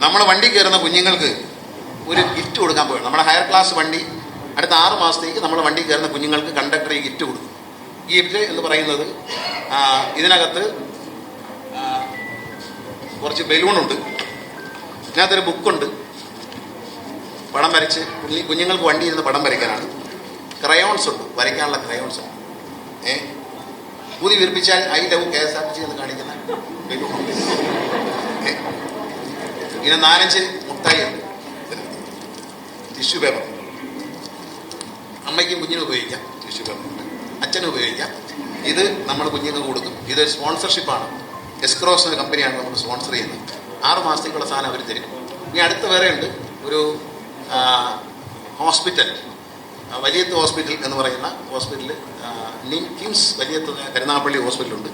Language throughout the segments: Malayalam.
നമ്മൾ വണ്ടി കയറുന്ന കുഞ്ഞുങ്ങൾക്ക് ഒരു ഗിഫ്റ്റ് കൊടുക്കാൻ പോവുകയാണ്. നമ്മുടെ ഹയർ ക്ലാസ് വണ്ടി അടുത്ത 6 മാസത്തേക്ക് നമ്മൾ വണ്ടി കയറുന്ന കുഞ്ഞുങ്ങൾക്ക് കണ്ടക്ടർ ഈ ഗിഫ്റ്റ് കൊടുക്കും. ഈ ഗിഫ്റ്റ് എന്ന് പറയുന്നത് ഇതിനകത്ത് കുറച്ച് ബലൂണുണ്ട്, ഇതിനകത്തൊരു ബുക്കുണ്ട്, പടം വരച്ച് കുഞ്ഞുങ്ങൾക്ക് വണ്ടി ഇരുന്ന് പടം വരയ്ക്കാനാണ്. ക്രയോൺസ് ഉണ്ട്, വരയ്ക്കാനുള്ള ക്രയോൺസ് ഉണ്ട്. ഊതി വിർപ്പിച്ചാൽ ഐ ലവ് KSRTC എന്ന് കാണിക്കുന്ന ബലൂണുണ്ട്. ഇങ്ങനെ 4-5 മുട്ടായി ഉണ്ട്. ടിഷ്യൂ പേപ്പർ അമ്മയ്ക്കും കുഞ്ഞിനും ഉപയോഗിക്കാം, ടിഷ്യൂ പേപ്പർ അച്ഛനും ഉപയോഗിക്കാം. ഇത് നമ്മൾ കുഞ്ഞുങ്ങൾക്ക് കൊടുക്കും. ഇത് സ്പോൺസർഷിപ്പാണ്. എസ്ക്രോസ് എന്ന കമ്പനിയാണ് നമ്മൾ സ്പോൺസർ ചെയ്യുന്നത്. 6 മാസത്തേക്കുള്ള സാധനം അവർ തരും. ഇനി അടുത്ത വേറെ ഉണ്ട് ഒരു ഹോസ്പിറ്റൽ, വലിയത്ത് ഹോസ്പിറ്റൽ എന്ന് പറയുന്ന ഹോസ്പിറ്റൽ, കിംസ് വലിയത്ത് കരുനാഗപ്പള്ളി ഹോസ്പിറ്റലുണ്ട്.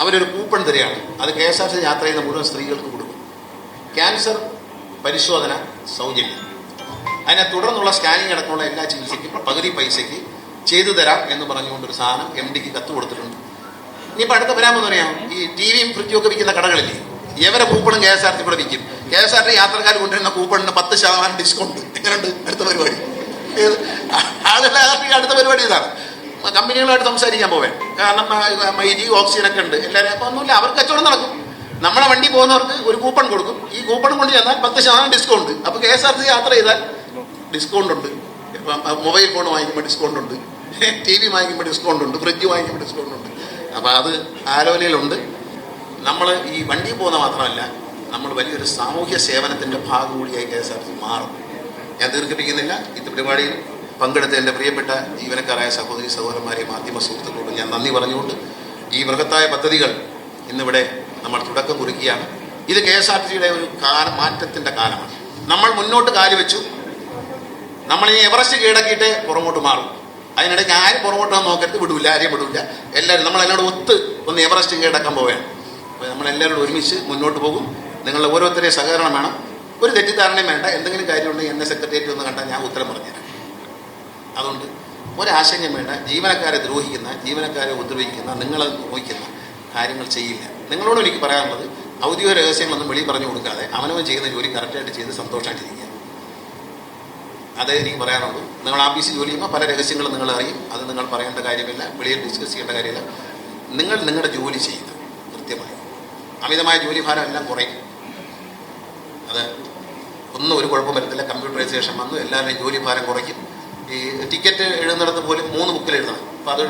അവരൊരു കൂപ്പൺ തരികയാണ്. അത് KSRTC യാത്ര ചെയ്യുന്ന മുഴുവൻ സ്ത്രീകൾക്ക് കൊടുക്കും. ക്യാൻസർ പരിശോധന സൗജന്യം. അതിനെ തുടർന്നുള്ള സ്കാനിങ് അടക്കമുള്ള എല്ലാ ചികിത്സയ്ക്കും പകുതി പൈസയ്ക്ക് ചെയ്തു തരാം എന്ന് പറഞ്ഞുകൊണ്ടൊരു സാധനം MDക്ക് കത്ത് കൊടുത്തിട്ടുണ്ട്. ഇനിയിപ്പോൾ അടുത്ത വരാമെന്ന് പറയാം, ഈ TVയും ഫ്രിഡ്ജും ഒക്കെ വിൽക്കുന്ന കടകളില്ലേ, ഇവരെ കൂപ്പണും KSRTC കൂടെ വിൽക്കും. KSRTC യാത്രക്കാർ കൊണ്ടുവരുന്ന കൂപ്പണിന് 10% ഡിസ്കൗണ്ട്. എങ്ങനെയുണ്ട് അടുത്ത പരിപാടി? ആളുകളുടെ അടുത്ത പരിപാടി ഇതാണ്. കമ്പനികളുമായിട്ട് സംസാരിക്കാൻ പോവേ, കാരണം മൈജി ഓക്സിജനൊക്കെ ഉണ്ട് എല്ലാവരും. അപ്പോൾ ഒന്നുമില്ല, അവർക്ക് കച്ചവടം നടക്കും. നമ്മളെ വണ്ടി പോകുന്നവർക്ക് ഒരു കൂപ്പൺ കൊടുക്കും. ഈ കൂപ്പൺ കൊണ്ട് ചെന്നാൽ 10% ഡിസ്കൗണ്ട്. അപ്പോൾ KSRTC യാത്ര ചെയ്താൽ ഡിസ്കൗണ്ട് ഉണ്ട്. ഇപ്പം മൊബൈൽ ഫോൺ വാങ്ങിക്കുമ്പോൾ ഡിസ്കൗണ്ട് ഉണ്ട്, TV വാങ്ങിക്കുമ്പോൾ ഡിസ്കൗണ്ട് ഉണ്ട്, ഫ്രിഡ്ജ് വാങ്ങിക്കുമ്പോൾ ഡിസ്കൗണ്ട് ഉണ്ട്. അപ്പോൾ അത് ആലോചനയിലുണ്ട്. നമ്മൾ ഈ വണ്ടി പോകുന്ന മാത്രമല്ല, നമ്മൾ വലിയൊരു സാമൂഹ്യ സേവനത്തിൻ്റെ ഭാഗം കൂടിയായി KSRTC മാറും. ഞാൻ ദീർഘിപ്പിക്കുന്നില്ല. ഇത് പരിപാടിയിൽ പങ്കെടുത്ത എൻ്റെ പ്രിയപ്പെട്ട ജീവനക്കാരായ സഹോദരി സഹോദരന്മാരെ മാധ്യമ സുഹൃത്തുക്കളോട് ഞാൻ നന്ദി പറഞ്ഞുകൊണ്ട് ഈ ബൃഹത്തായ പദ്ധതികൾ ഇന്നിവിടെ നമ്മൾ തുടക്കം കുറിക്കുകയാണ്. ഇത് KSRTCയുടെ ഒരു മാറ്റത്തിൻ്റെ കാലമാണ്. നമ്മൾ മുന്നോട്ട് കാല് വെച്ചു. നമ്മൾ ഈ എവറസ്റ്റ് കീഴടക്കിയിട്ട് പുറമോട്ട് മാറും. അതിനിടയ്ക്ക് ആരും പുറമോട്ട് നോക്കരുത്, വിടില്ല, ആരെയും വിടില്ല. എല്ലാവരും നമ്മളെല്ലാവരും ഒത്ത് ഒന്ന് എവറസ്റ്റ് കീഴടക്കാൻ പോവുകയാണ്. അപ്പോൾ നമ്മളെല്ലാവരും ഒരുമിച്ച് മുന്നോട്ട് പോകും. നിങ്ങളുടെ ഓരോരുത്തരെയും സഹകരണം വേണം. ഒരു തെറ്റിദ്ധാരണയും വേണ്ട. എന്തെങ്കിലും കാര്യമുണ്ടെങ്കിൽ എന്നെ സെക്രട്ടേറിയറ്റ് ഒന്ന് കണ്ടാൽ ഞാൻ ഉത്തരം പറഞ്ഞുതരാം. അതുകൊണ്ട് ഒരാശങ്കം വേണ്ട. ജീവനക്കാരെ ദ്രോഹിക്കുന്ന, ജീവനക്കാരെ ഉപദ്രവിക്കുന്ന, നിങ്ങളെ നോക്കുന്ന കാര്യങ്ങൾ ചെയ്യില്ല. നിങ്ങളോട് എനിക്ക് പറയാനുള്ളത്, ഔദ്യോഗിക രഹസ്യങ്ങളൊന്നും വെളിയിൽ പറഞ്ഞു കൊടുക്കാതെ അവനവൻ ചെയ്യുന്ന ജോലി കറക്റ്റായിട്ട് ചെയ്ത് സന്തോഷമായിട്ടിരിക്കുക. അതേ എനിക്ക് പറയാനുള്ളൂ. നിങ്ങൾ ആഫീസിൽ ജോലി ചെയ്യുമ്പോൾ പല രഹസ്യങ്ങളും നിങ്ങൾ അറിയും. അത് നിങ്ങൾ പറയേണ്ട കാര്യമില്ല, വെളിയിൽ ഡിസ്കസ് ചെയ്യേണ്ട കാര്യമില്ല. നിങ്ങൾ നിങ്ങളുടെ ജോലി ചെയ്യുക കൃത്യമായി. അമിതമായ ജോലിഭാരം എല്ലാം കുറയും. അത് ഒന്നും ഒരു കുഴപ്പം വരത്തില്ല. കമ്പ്യൂട്ടറൈസേഷൻ വന്നു, എല്ലാവരുടെയും ജോലിഭാരം കുറയ്ക്കും. ഈ ടിക്കറ്റ് എഴുതുന്നിടത്ത് പോലും 3 ബുക്കിൽ എഴുതണം. അപ്പോൾ അത്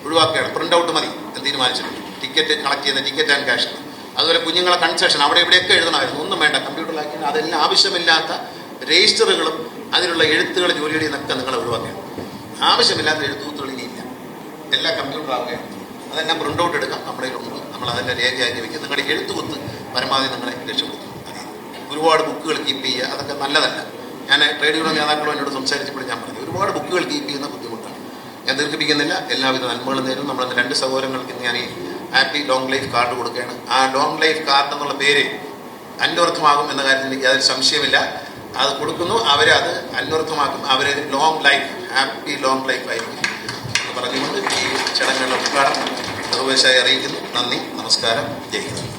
ഒഴിവാക്കുകയാണ്. പ്രിൻ്റ് ഔട്ട് മതി എന്ന് തീരുമാനിച്ചിട്ടുണ്ട്. ടിക്കറ്റ് കളക്ട് ചെയ്യുന്ന ടിക്കറ്റ് ആൻഡ് ക്യാഷ്. അതുപോലെ കുഞ്ഞുങ്ങളെ കൺസെഷൻ അവിടെ ഇവിടെയൊക്കെ എഴുതണമായിരുന്നു. ഒന്നും വേണ്ട, കമ്പ്യൂട്ടറിലാക്കി അതെല്ലാം ആവശ്യമില്ലാത്ത രജിസ്റ്ററുകളും അതിലുള്ള എഴുത്തുകൾ ജോലിയുടെ നിന്നൊക്കെ നിങ്ങൾ ഒഴിവാക്കുകയാണ്. ആവശ്യമില്ലാത്ത എഴുത്തുകുത്തുകൾ ഇനിയില്ല, എല്ലാം കമ്പ്യൂട്ടർ ആവുകയാണ്. അതെല്ലാം പ്രിൻ്റ് ഔട്ട് എടുക്കാം, നമ്മുടെ ഉണ്ട്. നമ്മൾ അതിൻ്റെ രേഖയാക്കി വയ്ക്കും. നിങ്ങളുടെ എഴുത്തുകുത്ത് പരമാവധി നിങ്ങളെ രക്ഷപ്പെടുത്തും. ഒരുപാട് ബുക്കുകൾ കീപ്പ് ചെയ്യുക, അതൊക്കെ നല്ലതല്ല. ഞാൻ ട്രേഡ് യൂണിയൻ നേതാക്കളും എന്നോട് സംസാരിച്ചപ്പോൾ ഞാൻ പറഞ്ഞു, ഒരുപാട് ബുക്കുകൾ കീപ്പ് ചെയ്യുന്ന ബുദ്ധിമുട്ടാണ്. ഞാൻ ദീർഘിപ്പിക്കുന്നില്ല. എല്ലാവിധ നന്മകളും നേരും. നമ്മളന്ന് 2 സഹോദരങ്ങൾക്ക് ഞാൻ ഈ ഹാപ്പി ലോങ് ലൈഫ് കാർഡ് കൊടുക്കുകയാണ്. ആ ലോങ് ലൈഫ് കാർഡ് എന്നുള്ള പേര് അന്വർത്ഥമാകും എന്ന കാര്യത്തിൽ എനിക്ക് യാതൊരു സംശയമില്ല. അത് കൊടുക്കുന്നു, അവരത് അന്വർത്ഥമാക്കും. അവർ long life, happy long life ആയിരിക്കും എന്ന് പറഞ്ഞുകൊണ്ട് ഈ ചടങ്ങുകളുടെ ഉദ്ഘാടനം നിർവഹിച്ചായി അറിയിക്കുന്നു. നന്ദി, നമസ്കാരം, ജയ് ഹിന്ദ്.